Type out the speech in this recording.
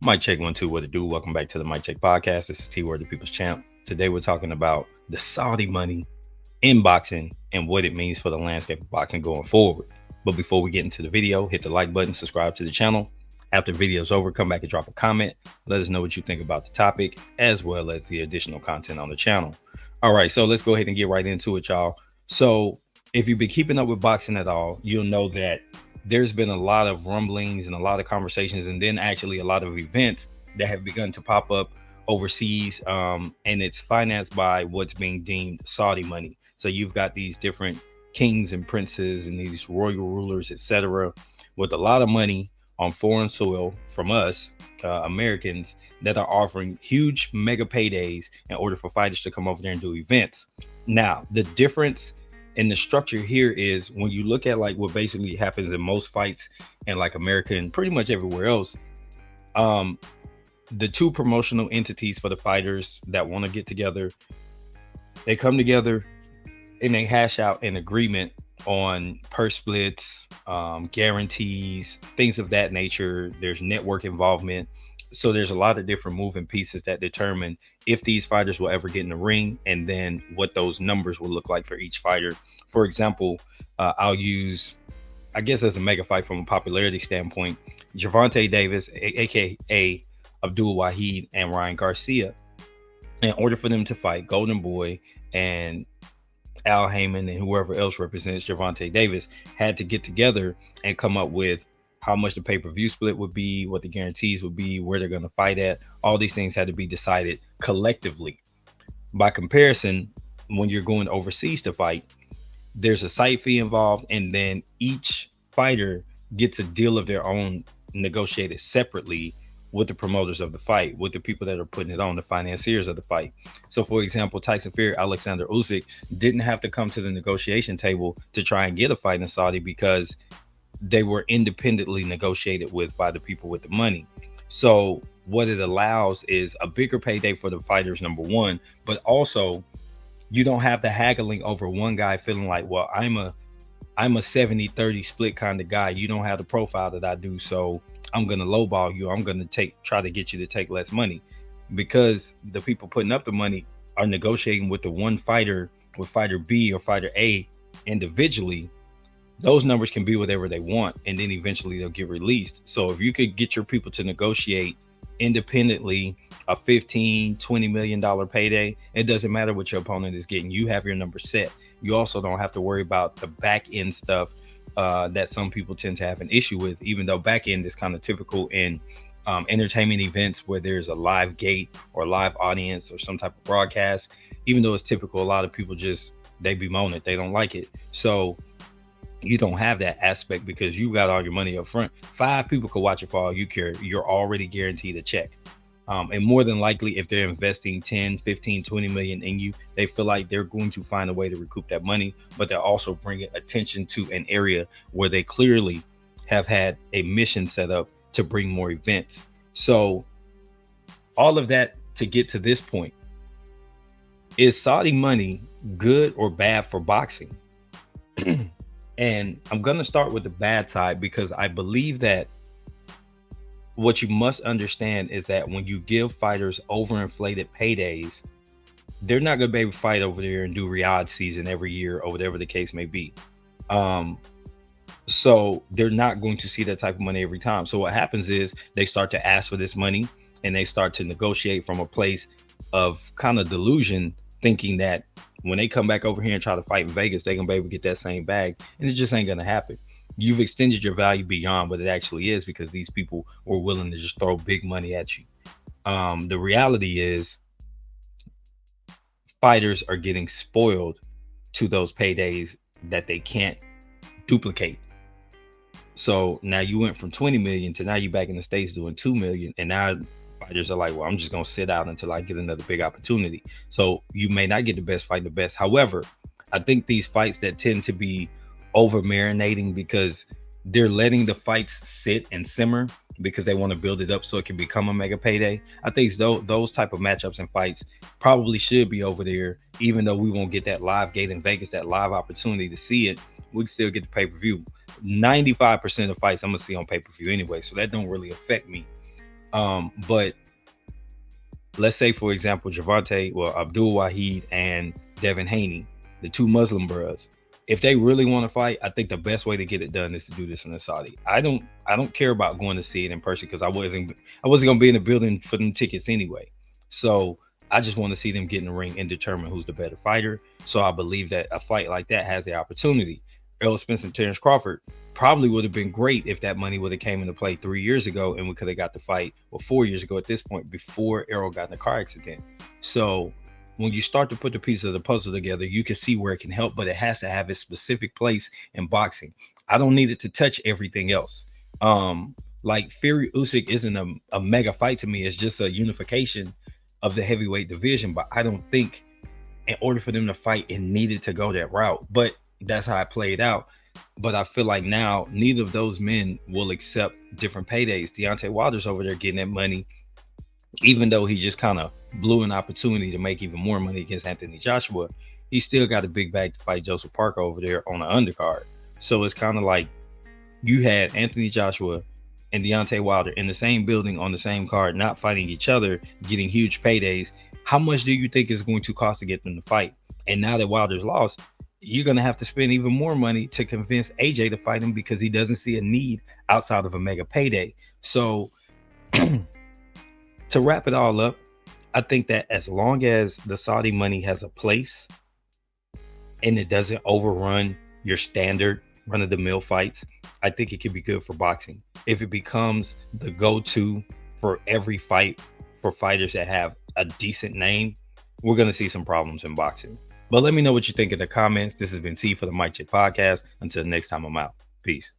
Mic check 1 2, what it do? Welcome back to the Mic Check Podcast. This is T Word, the People's Champ. Today we're talking about the Saudi money in boxing and what it means for the landscape of boxing going forward. But before we get into the video, hit the like button, subscribe to the channel. After the video's over, come back and drop a comment. Let us know what you think about the topic as well as the additional content on the channel. All right, so let's go ahead and get right into it, y'all. So if you've been keeping up with boxing at all, you'll know that there's been a lot of rumblings and a lot of conversations, and then actually a lot of events that have begun to pop up overseas, and it's financed by what's being deemed Saudi money. So you've got these different kings and princes and these royal rulers, etc., with a lot of money on foreign soil from us Americans that are offering huge mega paydays in order for fighters to come over there and do events. Now, the difference and the structure here is when you look at like what basically happens in most fights and like America and pretty much everywhere else, the two promotional entities for the fighters that want to get together, they come together and they hash out an agreement on purse splits, guarantees, things of that nature. There's network involvement. So there's a lot of different moving pieces that determine if these fighters will ever get in the ring, and then what those numbers will look like for each fighter. For example, I'll use, I guess as a mega fight from a popularity standpoint, Gervonta Davis, aka Abdul Wahid, and Ryan Garcia. In order for them to fight, Golden Boy and Al Heyman and whoever else represents Gervonta Davis had to get together and come up with how much the pay-per-view split would be, what the guarantees would be, where they're going to fight at. All these things had to be decided collectively. By comparison, when you're going overseas to fight, there's a site fee involved, and then each fighter gets a deal of their own negotiated separately with the promoters of the fight, with the people that are putting it on, the financiers of the fight. So for example, Tyson Fury, Alexander Usyk didn't have to come to the negotiation table to try and get a fight in Saudi because they were independently negotiated with by the people with the money. So what it allows is a bigger payday for the fighters, number one, but also you don't have the haggling over one guy feeling like, well, I'm a 70-30 split kind of guy. You don't have the profile that I do, so I'm going to lowball you. I'm going to try to get you to take less money, because the people putting up the money are negotiating with the one fighter, with fighter B or fighter A individually. Those numbers can be whatever they want, and then eventually they'll get released. So if you could get your people to negotiate independently a $15-20 million payday, it doesn't matter what your opponent is getting. You have your number set. You also don't have to worry about the back end stuff that some people tend to have an issue with, even though back end is kind of typical in entertainment events where there's a live gate or live audience or some type of broadcast. Even though it's typical, a lot of people they bemoan it. They don't like it. So you don't have that aspect because you got all your money up front. 5 people could watch it for all you care. You're already guaranteed a check. And more than likely, if they're investing 10, 15, 20 million in you, they feel like they're going to find a way to recoup that money, but they're also bringing attention to an area where they clearly have had a mission set up to bring more events. So all of that to get to this point, is Saudi money good or bad for boxing? And I'm going to start with the bad side, because I believe that what you must understand is that when you give fighters overinflated paydays, they're not going to be able to fight over there and do Riyadh season every year or whatever the case may be. So they're not going to see that type of money every time. So what happens is they start to ask for this money, and they start to negotiate from a place of kind of delusion, thinking that when they come back over here and try to fight in Vegas, they're going to be able to get that same bag. And it just ain't going to happen. You've extended your value beyond what it actually is, because these people were willing to just throw big money at you. The reality is fighters are getting spoiled to those paydays that they can't duplicate. So now you went from 20 million to now you back in the States doing 2 million. And now fighters are like, well, I'm just going to sit out until I get another big opportunity. So you may not get the best fight, the best. However, I think these fights that tend to be over marinating because they're letting the fights sit and simmer because they want to build it up so it can become a mega payday. I think those type of matchups and fights probably should be over there, even though we won't get that live gate in Vegas, that live opportunity to see it. We can still get the pay-per-view. 95% of fights I'm gonna see on pay-per-view anyway, so that don't really affect me. But let's say, for example, Abdul Wahid and Devin Haney, the two Muslim brothers. If they really want to fight, I think the best way to get it done is to do this in the Saudi. I don't care about going to see it in person because I wasn't gonna be in the building for them tickets anyway. So I just want to see them get in the ring and determine who's the better fighter. So I believe that a fight like that has the opportunity. Errol Spence and Terrence Crawford probably would have been great if that money would have came into play 3 years ago and we could have got the fight, or 4 years ago at this point, before Errol got in a car accident. So when you start to put the pieces of the puzzle together, you can see where it can help, but it has to have a specific place in boxing. I don't need it to touch everything else. Like Fury Usyk isn't a mega fight to me. It's just a unification of the heavyweight division, but I don't think in order for them to fight, it needed to go that route. But that's how it played out. But I feel like now neither of those men will accept different paydays. Deontay Wilder's over there getting that money, even though he just kind of blew an opportunity to make even more money against Anthony Joshua. He still got a big bag to fight Joseph Parker over there on the undercard. So it's kind of like you had Anthony Joshua and Deontay Wilder in the same building on the same card, not fighting each other, getting huge paydays. How much do you think it's going to cost to get them to fight? And now that Wilder's lost, you're going to have to spend even more money to convince AJ to fight him because he doesn't see a need outside of a mega payday. So to wrap it all up, I think that as long as the Saudi money has a place and it doesn't overrun your standard run-of-the-mill fights, I think it could be good for boxing. If it becomes the go-to for every fight for fighters that have a decent name, we're going to see some problems in boxing. But let me know what you think in the comments. This has been T for the Mike Check Podcast. Until next time, I'm out. Peace.